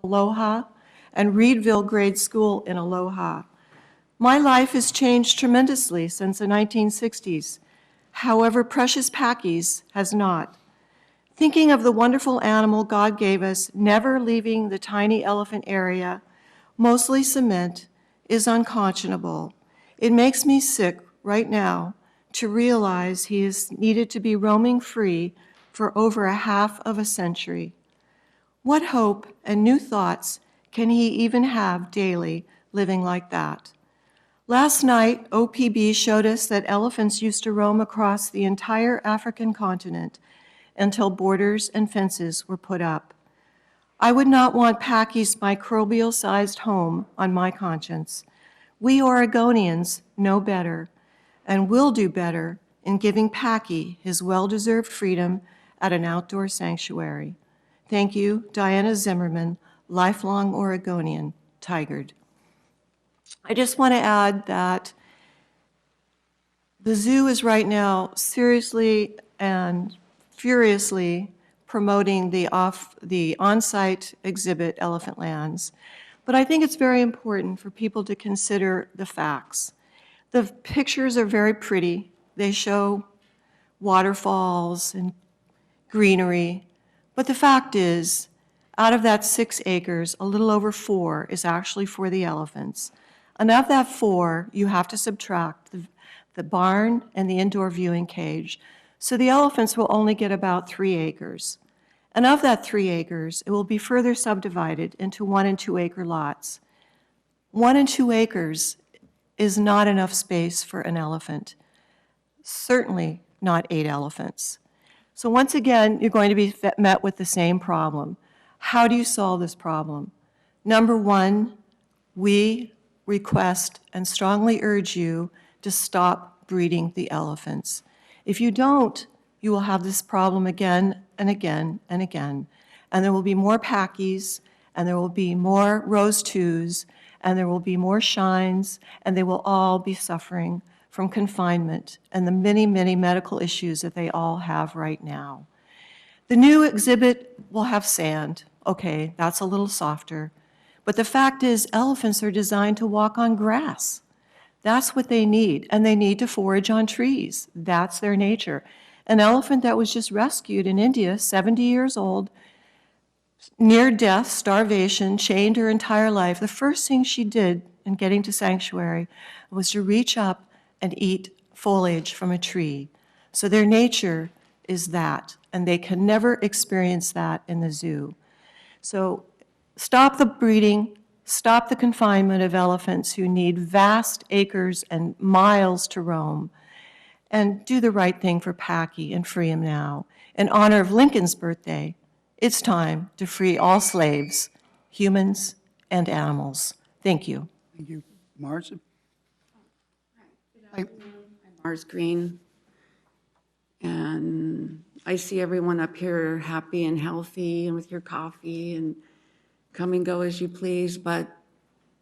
Aloha and Reedville Grade School in Aloha. My life has changed tremendously since the 1960s. However, precious Packy's has not. Thinking of the wonderful animal God gave us, never leaving the tiny elephant area, mostly cement, is unconscionable. It makes me sick right now to realize he is needed to be roaming free for over a half of a century. What hope and new thoughts can he even have daily living like that? Last night, OPB showed us that elephants used to roam across the entire African continent until borders and fences were put up. I would not want Packy's microbial-sized home on my conscience. We Oregonians know better and will do better in giving Packy his well-deserved freedom at an outdoor sanctuary. Thank you, Diana Zimmerman, lifelong Oregonian, Tigard. I just want to add that the zoo is right now seriously and furiously promoting the on-site exhibit, Elephantlands. But I think it's very important for people to consider the facts. The pictures are very pretty. They show waterfalls and greenery. But the fact is, out of that 6 acres, a little over 4 is actually for the elephants. And of that 4, you have to subtract the barn and the indoor viewing cage. So the elephants will only get about 3 acres. And of that 3 acres, it will be further subdivided into 1 and 2 acre lots. 1 and 2 acres is not enough space for an elephant. Certainly not 8 elephants. So once again, you're going to be met with the same problem. How do you solve this problem? Number one, we request and strongly urge you to stop breeding the elephants. If you don't, you will have this problem again and again and again. And there will be more Packies, and there will be more Rose 2s, and there will be more Shines, and they will all be suffering from confinement and the many, many medical issues that they all have right now. The new exhibit will have sand. Okay, that's a little softer. But the fact is, elephants are designed to walk on grass. That's what they need, and they need to forage on trees. That's their nature. An elephant that was just rescued in India, 70 years old, near death, starvation, chained her entire life, the first thing she did in getting to sanctuary was to reach up and eat foliage from a tree. So their nature is that, and they can never experience that in the zoo. So stop the breeding, stop the confinement of elephants who need vast acres and miles to roam, and do the right thing for Packy and free him now. In honor of Lincoln's birthday, it's time to free all slaves, humans and animals. Thank you. Thank you. Mars? I'm Mars Green, and I see everyone up here happy and healthy and with your coffee and come and go as you please, but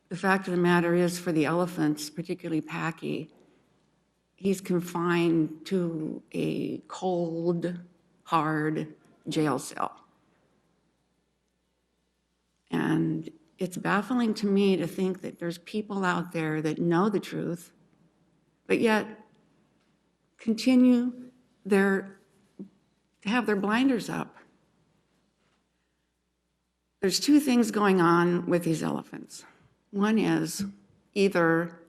the fact of the matter is for the elephants, particularly Packy, he's confined to a cold, hard jail cell. And it's baffling to me to think that there's people out there that know the truth, but yet continue to have their blinders up. There's 2 things going on with these elephants. One is either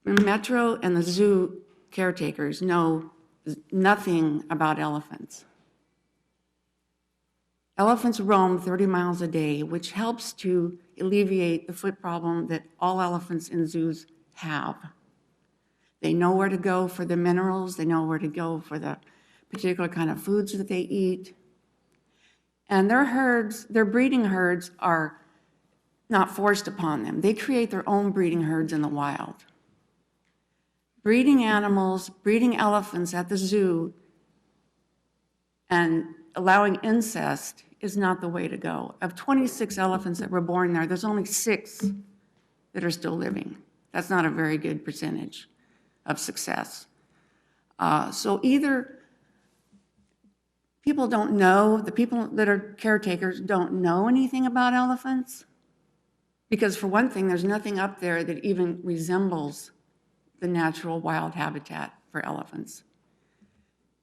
Metro and the zoo caretakers know nothing about elephants. Elephants roam 30 miles a day, which helps to alleviate the foot problem that all elephants in zoos have. They know where to go for the minerals, they know where to go for the particular kind of foods that they eat. And their herds, their breeding herds are not forced upon them. They create their own breeding herds in the wild. Breeding animals, breeding elephants at the zoo and allowing incest is not the way to go. Of 26 elephants that were born there, there's only 6 that are still living. That's not a very good percentage of success. So either people don't know, the people that are caretakers don't know anything about elephants. Because for one thing, there's nothing up there that even resembles the natural wild habitat for elephants.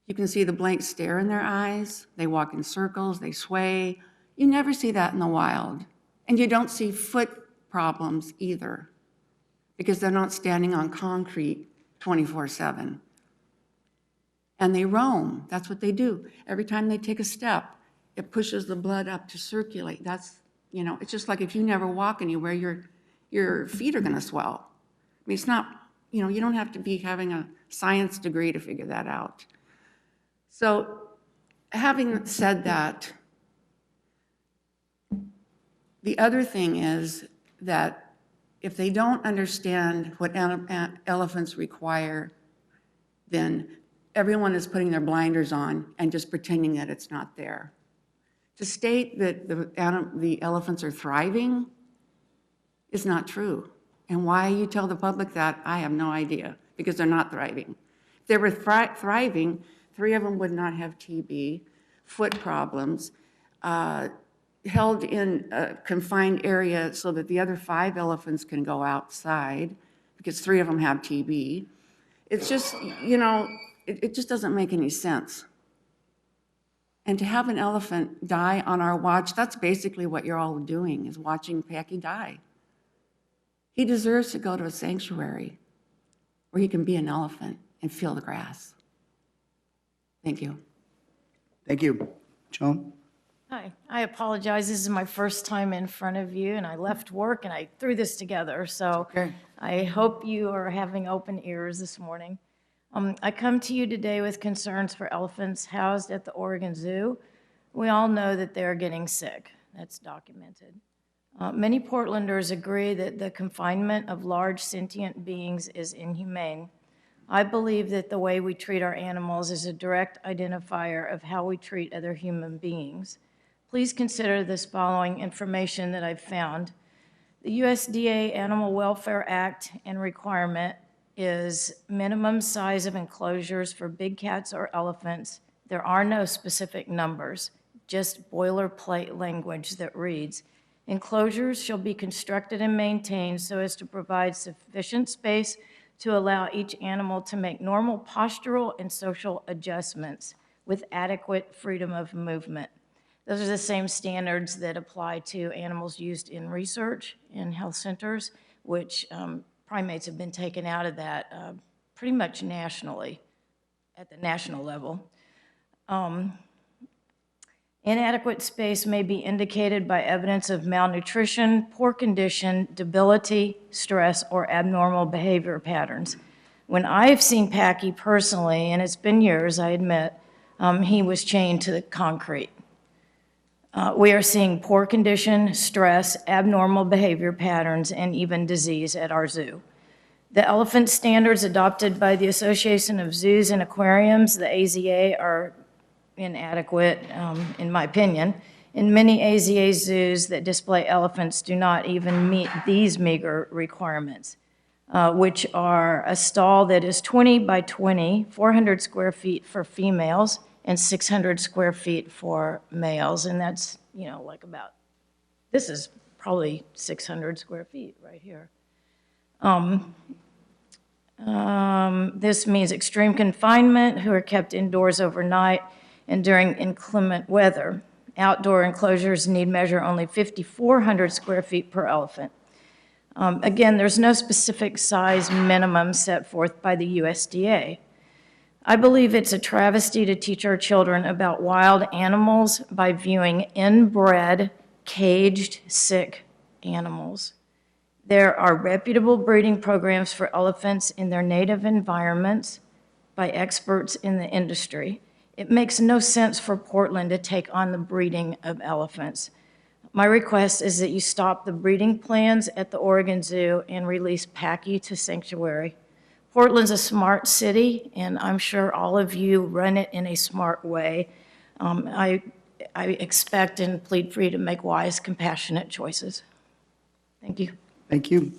You can see the blank stare in their eyes. They walk in circles, they sway. You never see that in the wild. And you don't see foot problems either, because they're not standing on concrete 24/7. And they roam. That's what they do. Every time they take a step, it pushes the blood up to circulate. That's, you know, it's just like if you never walk anywhere, your feet are going to swell. I mean, it's not, you know, you don't have to be having a science degree to figure that out. So having said that, the other thing is that if they don't understand what elephants require, then everyone is putting their blinders on and just pretending that it's not there. To state that the elephants are thriving is not true. And why you tell the public that, I have no idea, because they're not thriving. If they were thriving, 3 of them would not have TB, foot problems, held in a confined area so that the other 5 elephants can go outside, because 3 of them have TB. It's just, you know, it just doesn't make any sense. And to have an elephant die on our watch, that's basically what you're all doing, is watching Packy die. He deserves to go to a sanctuary where he can be an elephant and feel the grass. Thank you. Thank you. Joan? Hi, I apologize. This is my first time in front of you, and I left work and I threw this together. So Okay. I hope you are having open ears this morning. I come to you today with concerns for elephants housed at the Oregon Zoo. We all know that they're getting sick. That's documented. Many Portlanders agree that the confinement of large sentient beings is inhumane. I believe that the way we treat our animals is a direct identifier of how we treat other human beings. Please consider this following information that I've found. The USDA Animal Welfare Act and requirement is minimum size of enclosures for big cats or elephants. There are no specific numbers, just boilerplate language that reads, enclosures shall be constructed and maintained so as to provide sufficient space to allow each animal to make normal postural and social adjustments with adequate freedom of movement. Those are the same standards that apply to animals used in research in health centers, which primates have been taken out of that pretty much nationally, at the national level. Inadequate space may be indicated by evidence of malnutrition, poor condition, debility, stress, or abnormal behavior patterns. When I've seen Packy personally, and it's been years, I admit, he was chained to the concrete. We are seeing poor condition, stress, abnormal behavior patterns, and even disease at our zoo. The elephant standards adopted by the Association of Zoos and Aquariums, the AZA, are inadequate, in my opinion. In many AZA zoos that display elephants do not even meet these meager requirements, which are a stall that is 20 by 20, 400 square feet for females, and 600 square feet for males, and that's, you know, like about, this is probably 600 square feet right here. This means extreme confinement, who are kept indoors overnight and during inclement weather. Outdoor enclosures need measure only 5,400 square feet per elephant. Again, there's no specific size minimum set forth by the USDA. I believe it's a travesty to teach our children about wild animals by viewing inbred, caged, sick animals. There are reputable breeding programs for elephants in their native environments by experts in the industry. It makes no sense for Portland to take on the breeding of elephants. My request is that you stop the breeding plans at the Oregon Zoo and release Packy to sanctuary. Portland's a smart city, and I'm sure all of you run it in a smart way. I expect and plead for you to make wise, compassionate choices. Thank you. Thank you.